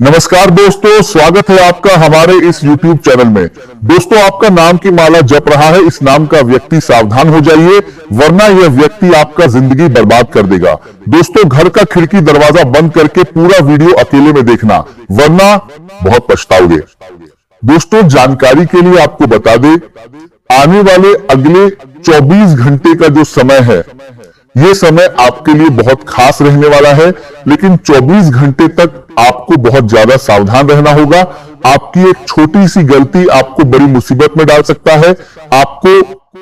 नमस्कार दोस्तों, स्वागत है आपका हमारे इस YouTube चैनल में। दोस्तों, आपका नाम की माला जप रहा है, इस नाम का व्यक्ति सावधान हो जाइए, वरना यह व्यक्ति आपका जिंदगी बर्बाद कर देगा। दोस्तों, घर का खिड़की दरवाजा बंद करके पूरा वीडियो अकेले में देखना, वरना बहुत पछताओगे। दोस्तों, जानकारी के लिए आपको बता दें, आने वाले अगले 24 घंटे का जो समय है, ये समय आपके लिए बहुत खास रहने वाला है। लेकिन 24 घंटे तक आपको बहुत ज्यादा सावधान रहना होगा। आपकी एक छोटी सी गलती आपको बड़ी मुसीबत में डाल सकता है। आपको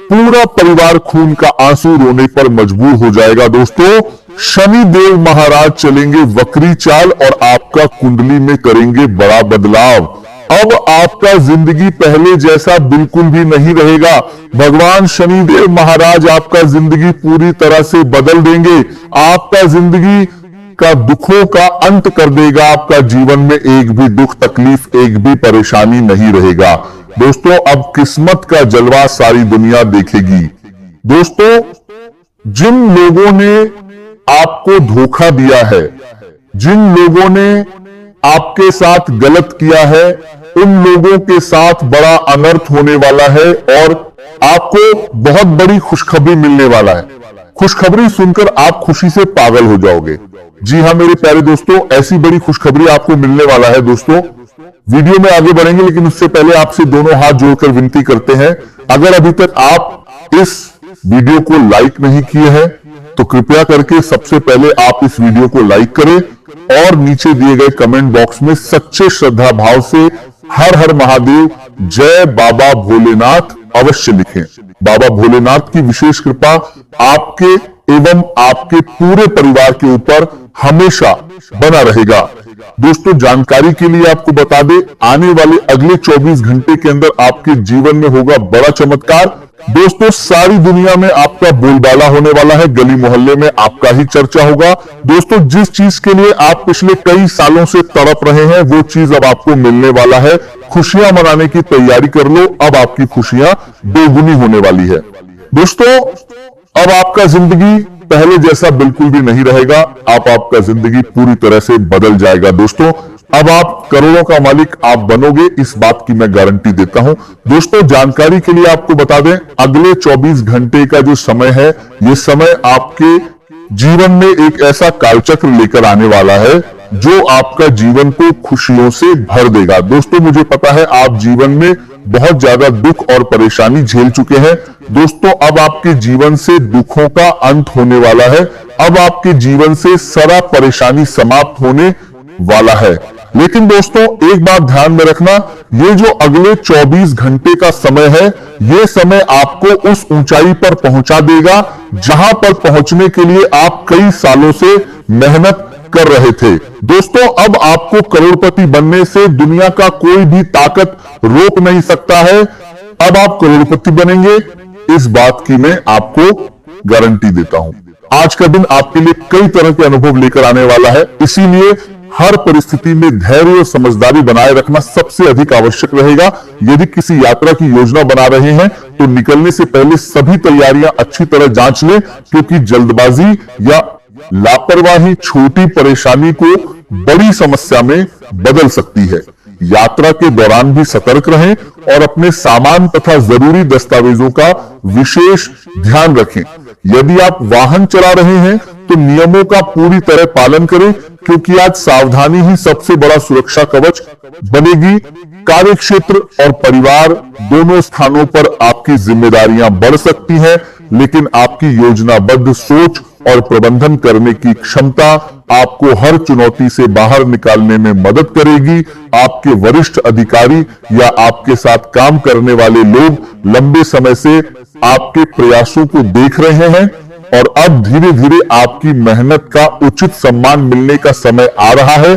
पूरा परिवार खून का आंसू रोने पर मजबूर हो जाएगा। दोस्तों, शनि देव महाराज चलेंगे वक्री चाल और आपका कुंडली में करेंगे बड़ा बदलाव। अब आपका जिंदगी पहले जैसा बिल्कुल भी नहीं रहेगा। भगवान शनिदेव महाराज आपका जिंदगी पूरी तरह से बदल देंगे। आपका जिंदगी का दुखों का अंत कर देगा। आपका जीवन में एक भी दुख तकलीफ, एक भी परेशानी नहीं रहेगा। दोस्तों, अब किस्मत का जलवा सारी दुनिया देखेगी। दोस्तों, जिन लोगों ने आपको धोखा दिया है, जिन लोगों ने आपके साथ गलत किया है, उन लोगों के साथ बड़ा अनर्थ होने वाला है और आपको बहुत बड़ी खुशखबरी मिलने वाला है। खुशखबरी सुनकर आप खुशी से पागल हो जाओगे। जी हाँ मेरे प्यारे दोस्तों, ऐसी बड़ी खुशखबरी आपको मिलने वाला है। दोस्तों, वीडियो में आगे बढ़ेंगे, लेकिन उससे पहले आपसे दोनों हाथ जोड़कर विनती करते हैं, अगर अभी तक आप इस वीडियो को लाइक नहीं किए हैं तो कृपया करके सबसे पहले आप इस वीडियो को लाइक करें और नीचे दिए गए कमेंट बॉक्स में सच्चे श्रद्धा भाव से हर हर महादेव, जय बाबा भोलेनाथ अवश्य लिखें। बाबा भोलेनाथ की विशेष कृपा आपके एवं आपके पूरे परिवार के ऊपर हमेशा बना रहेगा। दोस्तों, जानकारी के लिए आपको बता दें, आने वाले अगले 24 घंटे के अंदर आपके जीवन में होगा बड़ा चमत्कार। दोस्तों, सारी दुनिया में आपका बोलबाला होने वाला है, गली मोहल्ले में आपका ही चर्चा होगा। दोस्तों, जिस चीज के लिए आप पिछले कई सालों से तड़प रहे हैं, वो चीज अब आपको मिलने वाला है। खुशियां मनाने की तैयारी कर लो, अब आपकी खुशियां दोगुनी होने वाली है। दोस्तों, अब आपका जिंदगी पहले जैसा बिल्कुल भी नहीं रहेगा। आपका जिंदगी पूरी तरह से बदल जाएगा। दोस्तों, अब आप करोड़ों का मालिक आप बनोगे, इस बात की मैं गारंटी देता हूं। दोस्तों, जानकारी के लिए आपको बता दें, अगले 24 घंटे का जो समय है, ये समय आपके जीवन में एक ऐसा कालचक्र लेकर आने वाला है जो आपका जीवन को खुशियों से भर देगा। दोस्तों, मुझे पता है आप जीवन में बहुत ज्यादा दुख और परेशानी झेल चुके हैं। दोस्तों, अब आपके जीवन से दुखों का अंत होने वाला है। अब आपके जीवन से सारा परेशानी समाप्त होने वाला है। लेकिन दोस्तों, एक बात ध्यान में रखना, ये जो अगले 24 घंटे का समय है, ये समय आपको उस ऊंचाई पर पहुंचा देगा जहां पर पहुंचने के लिए आप कई सालों से मेहनत कर रहे थे। दोस्तों, अब आपको करोड़पति बनने से दुनिया का कोई भी ताकत रोक नहीं सकता है। अब आप करोड़पति बनेंगे, इस बात की मैं आपको गारंटी देता हूं। आज का दिन आपके लिए कई तरह के अनुभव लेकर आने वाला है, इसीलिए हर परिस्थिति में धैर्य और समझदारी बनाए रखना सबसे अधिक आवश्यक रहेगा। यदि किसी यात्रा की योजना बना रहे हैं तो निकलने से पहले सभी तैयारियां अच्छी तरह जांच लें, क्योंकि जल्दबाजी या लापरवाही छोटी परेशानी को बड़ी समस्या में बदल सकती है। यात्रा के दौरान भी सतर्क रहें और अपने सामान तथा जरूरी दस्तावेजों का विशेष ध्यान रखें। यदि आप वाहन चला रहे हैं तो नियमों का पूरी तरह पालन करें, क्योंकि आज सावधानी ही सबसे बड़ा सुरक्षा कवच बनेगी। कार्य क्षेत्र और परिवार दोनों स्थानों पर आपकी जिम्मेदारियां बढ़ सकती हैं, लेकिन आपकी योजनाबद्ध सोच और प्रबंधन करने की क्षमता आपको हर चुनौती से बाहर निकालने में मदद करेगी। आपके वरिष्ठ अधिकारी या आपके साथ काम करने वाले लोग लंबे समय से आपके प्रयासों को देख रहे हैं और अब धीरे धीरे आपकी मेहनत का उचित सम्मान मिलने का समय आ रहा है।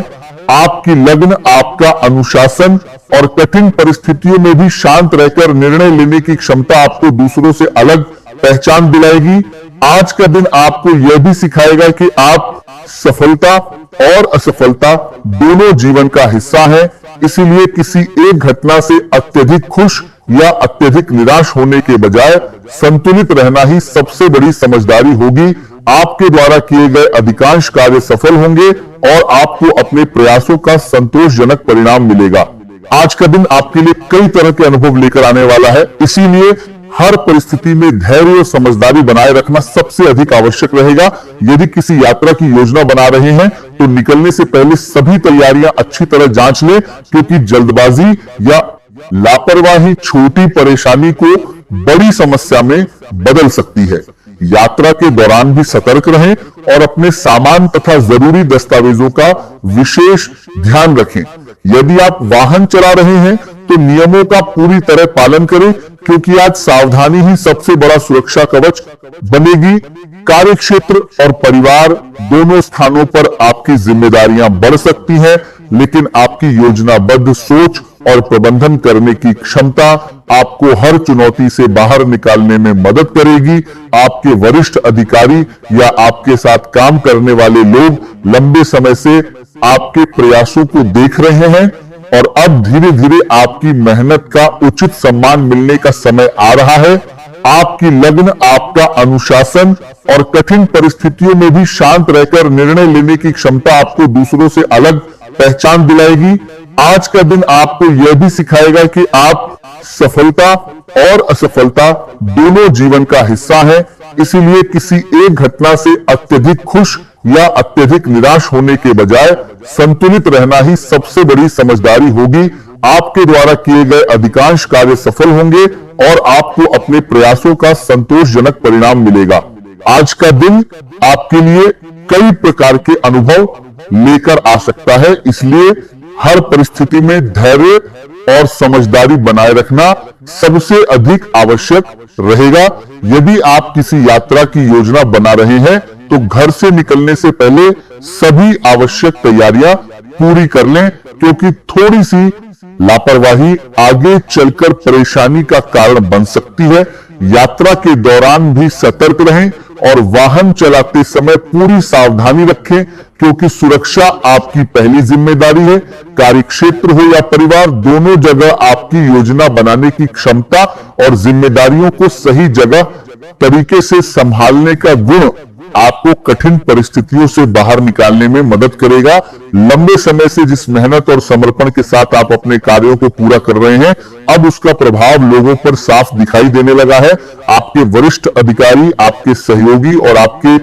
आपकी लगन, आपका अनुशासन और कठिन परिस्थितियों में भी शांत रहकर निर्णय लेने की क्षमता आपको दूसरों से अलग पहचान दिलाएगी। आज का दिन आपको यह भी सिखाएगा कि आप सफलता और असफलता दोनों जीवन का हिस्सा है, इसीलिए किसी एक घटना से अत्यधिक खुश या अत्यधिक निराश होने के बजाय संतुलित रहना ही सबसे बड़ी समझदारी होगी। आपके द्वारा किए गए अधिकांश कार्य सफल होंगे और आपको अपने प्रयासों का संतोषजनक परिणाम मिलेगा। आज का दिन आपके लिए कई तरह के अनुभव लेकर आने वाला है, इसीलिए हर परिस्थिति में धैर्य और समझदारी बनाए रखना सबसे अधिक आवश्यक रहेगा। यदि किसी यात्रा की योजना बना रहे हैं तो निकलने से पहले सभी तैयारियां अच्छी तरह जांच लें, क्योंकि जल्दबाजी या लापरवाही छोटी परेशानी को बड़ी समस्या में बदल सकती है। यात्रा के दौरान भी सतर्क रहें और अपने सामान तथा जरूरी दस्तावेजों का विशेष ध्यान रखें। यदि आप वाहन चला रहे हैं तो नियमों का पूरी तरह पालन करें, क्योंकि आज सावधानी ही सबसे बड़ा सुरक्षा कवच बनेगी। कार्य क्षेत्र और परिवार दोनों स्थानों पर आपकी जिम्मेदारियां बढ़ सकती हैं, लेकिन आपकी योजनाबद्ध सोच और प्रबंधन करने की क्षमता आपको हर चुनौती से बाहर निकालने में मदद करेगी। आपके वरिष्ठ अधिकारी या आपके साथ काम करने वाले लोग लंबे समय से आपके प्रयासों को देख रहे हैं और अब धीरे धीरे आपकी मेहनत का उचित सम्मान मिलने का समय आ रहा है। आपकी लगन, आपका अनुशासन और कठिन परिस्थितियों में भी शांत रहकर निर्णय लेने की क्षमता आपको दूसरों से अलग पहचान दिलाएगी। आज का दिन आपको यह भी सिखाएगा कि आप सफलता और असफलता दोनों जीवन का हिस्सा है, इसीलिए किसी एक घटना से अत्यधिक खुश या अत्यधिक निराश होने के बजाय संतुलित रहना ही सबसे बड़ी समझदारी होगी। आपके द्वारा किए गए अधिकांश कार्य सफल होंगे और आपको अपने प्रयासों का संतोषजनक परिणाम मिलेगा। आज का दिन आपके लिए कई प्रकार के अनुभव लेकर आ सकता है, इसलिए हर परिस्थिति में धैर्य और समझदारी बनाए रखना सबसे अधिक आवश्यक रहेगा। यदि आप किसी यात्रा की योजना बना रहे हैं तो घर से निकलने से पहले सभी आवश्यक तैयारियां पूरी कर लें, क्योंकि थोड़ी सी लापरवाही आगे चलकर परेशानी का कारण बन सकती है। यात्रा के दौरान भी सतर्क रहें और वाहन चलाते समय पूरी सावधानी रखें, क्योंकि सुरक्षा आपकी पहली जिम्मेदारी है। कार्यक्षेत्र हो या परिवार, दोनों जगह आपकी योजना बनाने की क्षमता और जिम्मेदारियों को सही जगह तरीके से संभालने का गुण आपको कठिन परिस्थितियों से बाहर निकालने में मदद करेगा। लंबे समय से जिस मेहनत और समर्पण के साथ आप अपने कार्यों को पूरा कर रहे हैं, अब उसका प्रभाव लोगों पर साफ दिखाई देने लगा है। आपके वरिष्ठ अधिकारी, आपके सहयोगी और आपके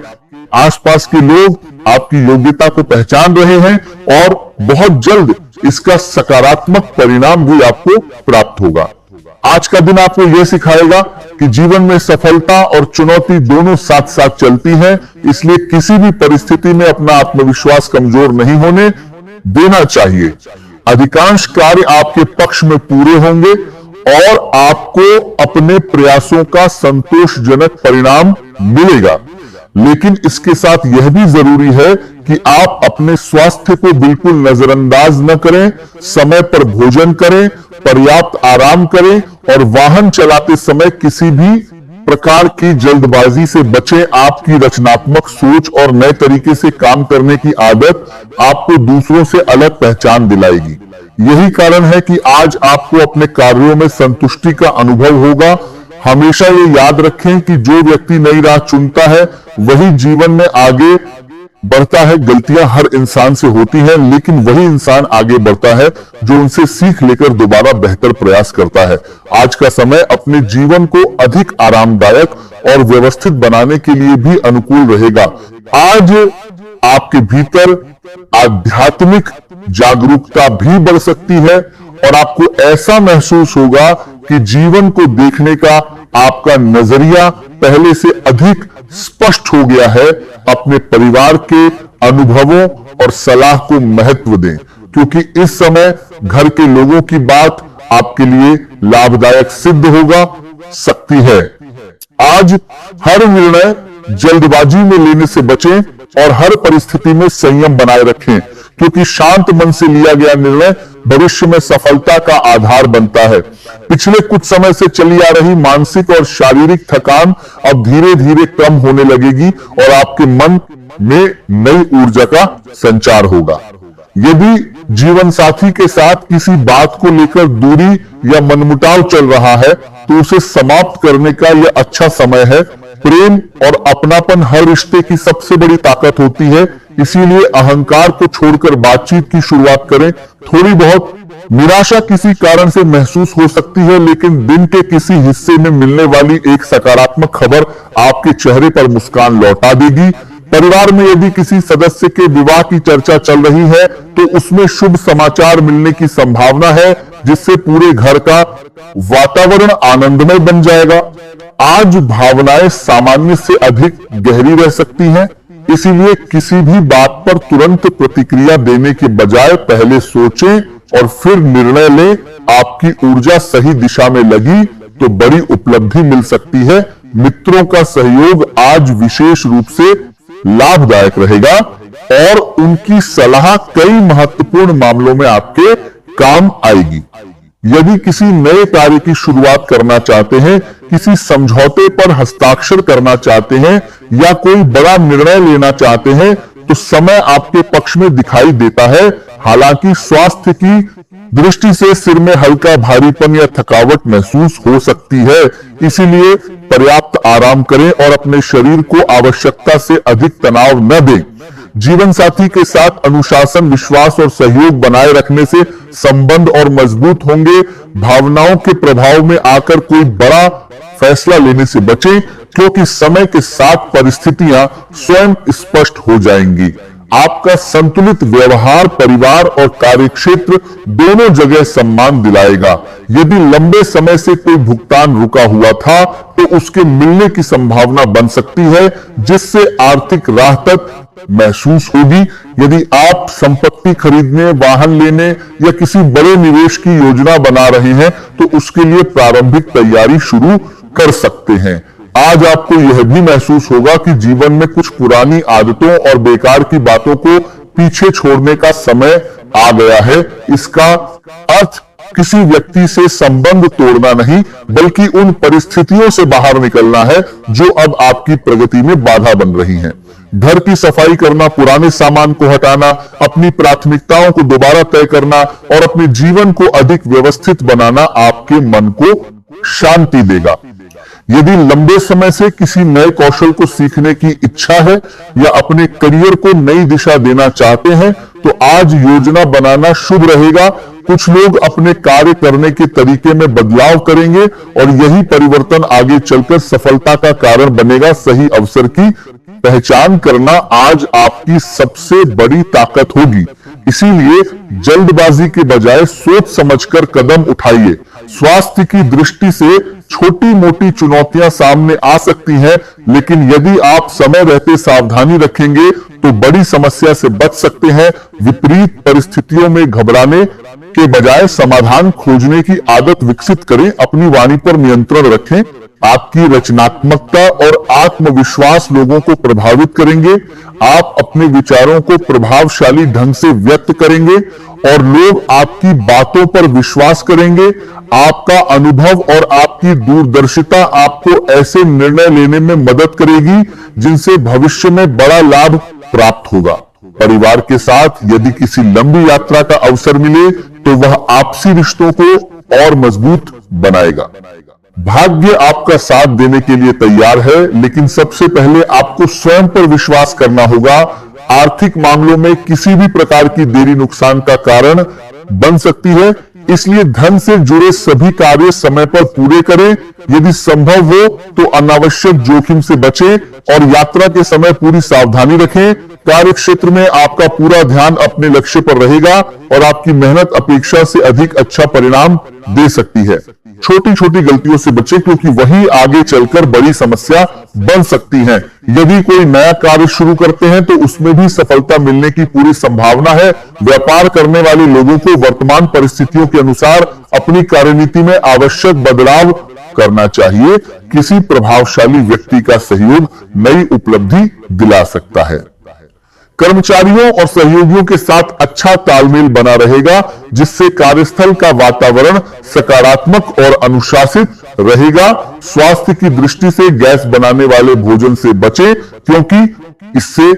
आसपास के लोग आपकी योग्यता को पहचान रहे हैं और बहुत जल्द इसका सकारात्मक परिणाम भी आपको प्राप्त होगा। आज का दिन आपको यह सिखाएगा कि जीवन में सफलता और चुनौती दोनों साथ साथ चलती हैं, इसलिए किसी भी परिस्थिति में अपना आत्मविश्वास कमजोर नहीं होने देना चाहिए। अधिकांश कार्य आपके पक्ष में पूरे होंगे और आपको अपने प्रयासों का संतोषजनक परिणाम मिलेगा, लेकिन इसके साथ यह भी जरूरी है कि आप अपने स्वास्थ्य को बिल्कुल नजरअंदाज न करें। समय पर भोजन करें, पर्याप्त आराम करें और वाहन चलाते समय किसी भी प्रकार की जल्दबाजी से बचें। आपकी रचनात्मक सोच और नए तरीके से काम करने की आदत आपको दूसरों से अलग पहचान दिलाएगी। यही कारण है कि आज आपको अपने कार्यों में संतुष्टि का अनुभव होगा। हमेशा ये याद रखें कि जो व्यक्ति नई राह चुनता है वही जीवन में आगे बढ़ता है। गलतियां हर इंसान से होती हैं, लेकिन वही इंसान आगे बढ़ता है जो उनसे सीख लेकर दोबारा बेहतर प्रयास करता है। आज का समय अपने जीवन को अधिक आरामदायक और व्यवस्थित बनाने के लिए भी अनुकूल रहेगा। आज आपके भीतर आध्यात्मिक जागरूकता भी बढ़ सकती है और आपको ऐसा महसूस होगा कि जीवन को देखने का आपका नजरिया पहले से अधिक स्पष्ट हो गया है। अपने परिवार के अनुभवों और सलाह को महत्व दें, क्योंकि इस समय घर के लोगों की बात आपके लिए लाभदायक सिद्ध होगा सकती है। आज हर निर्णय जल्दबाजी में लेने से बचें और हर परिस्थिति में संयम बनाए रखें, क्योंकि शांत मन से लिया गया निर्णय भविष्य में सफलता का आधार बनता है। पिछले कुछ समय से चली आ रही मानसिक और शारीरिक थकान अब धीरे धीरे कम होने लगेगी और आपके मन में नई ऊर्जा का संचार होगा। यदि जीवन साथी के साथ किसी बात को लेकर दूरी या मनमुटाव चल रहा है तो उसे समाप्त करने का यह अच्छा समय है। प्रेम और अपनापन हर रिश्ते की सबसे बड़ी ताकत होती है, इसीलिए अहंकार को छोड़कर बातचीत की शुरुआत करें। थोड़ी बहुत निराशा किसी कारण से महसूस हो सकती है, लेकिन दिन के किसी हिस्से में मिलने वाली एक सकारात्मक खबर आपके चेहरे पर मुस्कान लौटा देगी। परिवार में यदि किसी सदस्य के विवाह की चर्चा चल रही है तो उसमें शुभ समाचार मिलने की संभावना है, जिससे पूरे घर का वातावरण आनंदमय बन जाएगा। आज भावनाएं सामान्य से अधिक गहरी रह सकती हैं, इसीलिए किसी भी बात पर तुरंत प्रतिक्रिया देने के बजाय पहले सोचें और फिर निर्णय लें। आपकी ऊर्जा सही दिशा में लगी तो बड़ी उपलब्धि मिल सकती है। मित्रों का सहयोग आज विशेष रूप से लाभदायक रहेगा और उनकी सलाह कई महत्वपूर्ण मामलों में आपके काम आएगी। यदि किसी नए कार्य की शुरुआत करना चाहते हैं, किसी समझौते पर हस्ताक्षर करना चाहते हैं या कोई बड़ा निर्णय लेना चाहते हैं तो समय आपके पक्ष में दिखाई देता है। हालांकि स्वास्थ्य की दृष्टि से सिर में हल्का भारीपन या थकावट महसूस हो सकती है, इसीलिए पर्याप्त आराम करें और अपने शरीर को आवश्यकता से अधिक तनाव न दें। जीवन साथी के साथ अनुशासन, विश्वास और सहयोग बनाए रखने से संबंध और मजबूत होंगे। भावनाओं के प्रभाव में आकर कोई बड़ा फैसला लेने से बचें, क्योंकि समय के साथ परिस्थितियां स्वयं स्पष्ट हो जाएंगी। आपका संतुलित व्यवहार परिवार और कार्यक्षेत्र दोनों जगह सम्मान दिलाएगा। यदि लंबे समय से कोई भुगतान रुका हुआ था तो उसके मिलने की संभावना बन सकती है, जिससे आर्थिक राहत महसूस होगी। यदि आप संपत्ति खरीदने, वाहन लेने या किसी बड़े निवेश की योजना बना रहे हैं तो उसके लिए प्रारंभिक तैयारी शुरू कर सकते हैं। आज आपको यह भी महसूस होगा कि जीवन में कुछ पुरानी आदतों और बेकार की बातों को पीछे छोड़ने का समय आ गया है। इसका अर्थ किसी व्यक्ति से संबंध तोड़ना नहीं, बल्कि उन परिस्थितियों से बाहर निकलना है जो अब आपकी प्रगति में बाधा बन रही हैं। घर की सफाई करना, पुराने सामान को हटाना, अपनी प्राथमिकताओं को दोबारा तय करना और अपने जीवन को अधिक व्यवस्थित बनाना आपके मन को शांति देगा। यदि लंबे समय से किसी नए कौशल को सीखने की इच्छा है या अपने करियर को नई दिशा देना चाहते हैं तो आज योजना बनाना शुभ रहेगा। कुछ लोग अपने कार्य करने के तरीके में बदलाव करेंगे और यही परिवर्तन आगे चलकर सफलता का कारण बनेगा। सही अवसर की पहचान करना आज आपकी सबसे बड़ी ताकत होगी, इसीलिए जल्दबाजी के बजाय सोच समझकर कदम उठाइए। स्वास्थ्य की दृष्टि से छोटी मोटी चुनौतियां सामने आ सकती हैं, लेकिन यदि आप समय रहते सावधानी रखेंगे तो बड़ी समस्या से बच सकते हैं। विपरीत परिस्थितियों में घबराने के बजाय समाधान खोजने की आदत विकसित करें। अपनी वाणी पर नियंत्रण रखें। आपकी रचनात्मकता और आत्मविश्वास लोगों को प्रभावित करेंगे। आप अपने विचारों को प्रभावशाली ढंग से व्यक्त करेंगे और लोग आपकी बातों पर विश्वास करेंगे। आपका अनुभव और आपकी दूरदर्शिता आपको ऐसे निर्णय लेने में मदद करेगी जिनसे भविष्य में बड़ा लाभ प्राप्त होगा। परिवार के साथ यदि किसी लंबी यात्रा का अवसर मिले तो वह आपसी रिश्तों को और मजबूत बनाएगा। भाग्य आपका साथ देने के लिए तैयार है, लेकिन सबसे पहले आपको स्वयं पर विश्वास करना होगा। आर्थिक मामलों में किसी भी प्रकार की देरी नुकसान का कारण बन सकती है, इसलिए धन से जुड़े सभी कार्य समय पर पूरे करें। यदि संभव हो तो अनावश्यक जोखिम से बचें और यात्रा के समय पूरी सावधानी रखें। कार्य क्षेत्र में आपका पूरा ध्यान अपने लक्ष्य पर रहेगा और आपकी मेहनत अपेक्षा से अधिक अच्छा परिणाम दे सकती है। छोटी छोटी गलतियों से बचें, क्योंकि वही आगे चलकर बड़ी समस्या बन सकती हैं। यदि कोई नया कार्य शुरू करते हैं तो उसमें भी सफलता मिलने की पूरी संभावना है। व्यापार करने वाले लोगों को वर्तमान परिस्थितियों के अनुसार अपनी कार्यनीति में आवश्यक बदलाव करना चाहिए। किसी प्रभावशाली व्यक्ति का सहयोग नई उपलब्धि दिला सकता है। कर्मचारियों और सहयोगियों के साथ अच्छा तालमेल बना रहेगा, जिससे कार्यस्थल का वातावरण सकारात्मक और अनुशासित रहेगा। स्वास्थ्य की दृष्टि से गैस बनाने वाले भोजन से बचें, क्योंकि इससे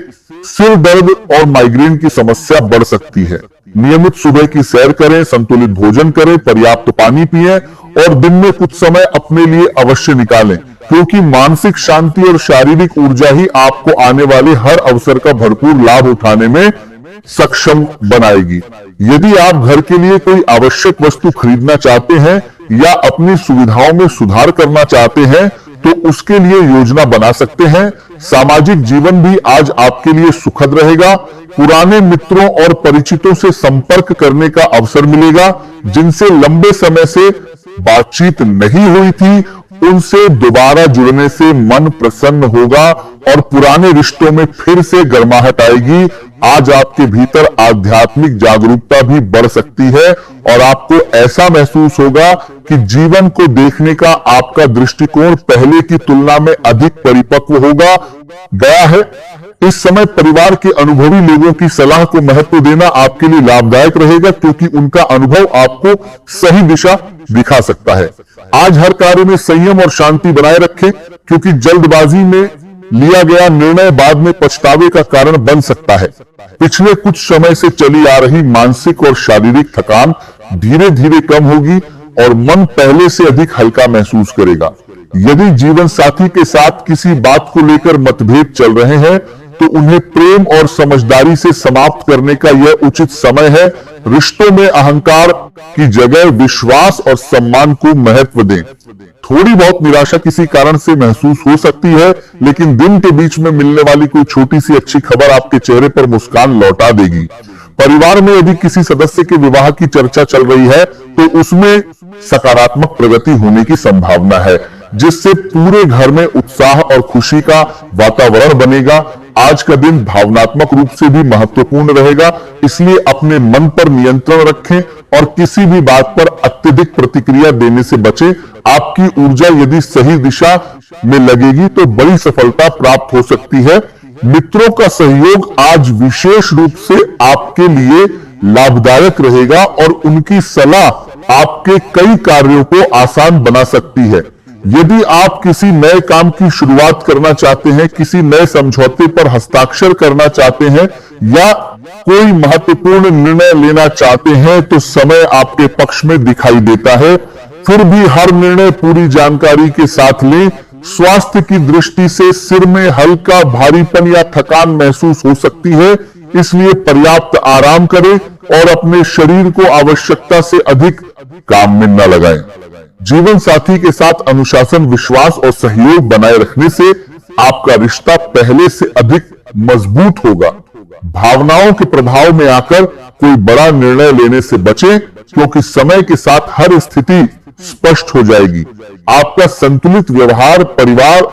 सिर दर्द और माइग्रेन की समस्या बढ़ सकती है। नियमित सुबह की सैर करें, संतुलित भोजन करें, पर्याप्त पानी पिएं और दिन में कुछ समय अपने लिए अवश्य निकालें, क्योंकि मानसिक शांति और शारीरिक ऊर्जा ही आपको आने वाले हर अवसर का भरपूर लाभ उठाने में सक्षम बनाएगी। यदि आप घर के लिए कोई आवश्यक वस्तु खरीदना चाहते हैं या अपनी सुविधाओं में सुधार करना चाहते हैं तो उसके लिए योजना बना सकते हैं। सामाजिक जीवन भी आज आपके लिए सुखद रहेगा। पुराने मित्रों और परिचितों से संपर्क करने का अवसर मिलेगा। जिनसे लंबे समय से बातचीत नहीं हुई थी, उनसे दोबारा जुड़ने से मन प्रसन्न होगा और पुराने रिश्तों में फिर से गर्माहट आएगी। आज आपके भीतर आध्यात्मिक जागरूकता भी बढ़ सकती है और आपको ऐसा महसूस होगा कि जीवन को देखने का आपका दृष्टिकोण पहले की तुलना में अधिक परिपक्व होगा गया है। इस समय परिवार के अनुभवी लोगों की सलाह को महत्व देना आपके लिए लाभदायक रहेगा, क्योंकि उनका अनुभव आपको सही दिशा दिखा सकता है। आज हर कार्य में संयम और शांति बनाए रखें, क्योंकि जल्दबाजी में लिया गया निर्णय बाद में पछतावे का कारण बन सकता है। पिछले कुछ समय से चली आ रही मानसिक और शारीरिक थकान धीरे धीरे कम होगी और मन पहले से अधिक हल्का महसूस करेगा। यदि जीवन साथी के साथ किसी बात को लेकर मतभेद चल रहे हैं तो उन्हें प्रेम और समझदारी से समाप्त करने का यह उचित समय है। रिश्तों में अहंकार की जगह विश्वास और सम्मान को महत्व दें। थोड़ी बहुत निराशा किसी कारण से महसूस हो सकती है, लेकिन दिन के बीच में मिलने वाली कोई छोटी सी अच्छी खबर आपके चेहरे पर मुस्कान लौटा देगी। परिवार में यदि किसी सदस्य के विवाह की चर्चा चल रही है तो उसमें सकारात्मक प्रगति होने की संभावना है, जिससे पूरे घर में उत्साह और खुशी का वातावरण बनेगा। आज का दिन भावनात्मक रूप से भी महत्वपूर्ण रहेगा, इसलिए अपने मन पर नियंत्रण रखें और किसी भी बात पर अत्यधिक प्रतिक्रिया देने से बचें। आपकी ऊर्जा यदि सही दिशा में लगेगी तो बड़ी सफलता प्राप्त हो सकती है। मित्रों का सहयोग आज विशेष रूप से आपके लिए लाभदायक रहेगा और उनकी सलाह आपके कई कार्यों को आसान बना सकती है। यदि आप किसी नए काम की शुरुआत करना चाहते हैं, किसी नए समझौते पर हस्ताक्षर करना चाहते हैं या कोई महत्वपूर्ण निर्णय लेना चाहते हैं तो समय आपके पक्ष में दिखाई देता है। फिर भी हर निर्णय पूरी जानकारी के साथ लें। स्वास्थ्य की दृष्टि से सिर में हल्का भारीपन या थकान महसूस हो सकती है, इसलिए पर्याप्त आराम करें और अपने शरीर को आवश्यकता से अधिक काम में न लगाएं। जीवन साथी के साथ अनुशासन, विश्वास और सहयोग बनाए रखने से आपका रिश्ता पहले से अधिक मजबूत होगा। भावनाओं के प्रभाव में आकर कोई बड़ा निर्णय लेने से बचें, क्योंकि समय के साथ हर स्थिति स्पष्ट हो जाएगी। आपका संतुलित व्यवहार परिवार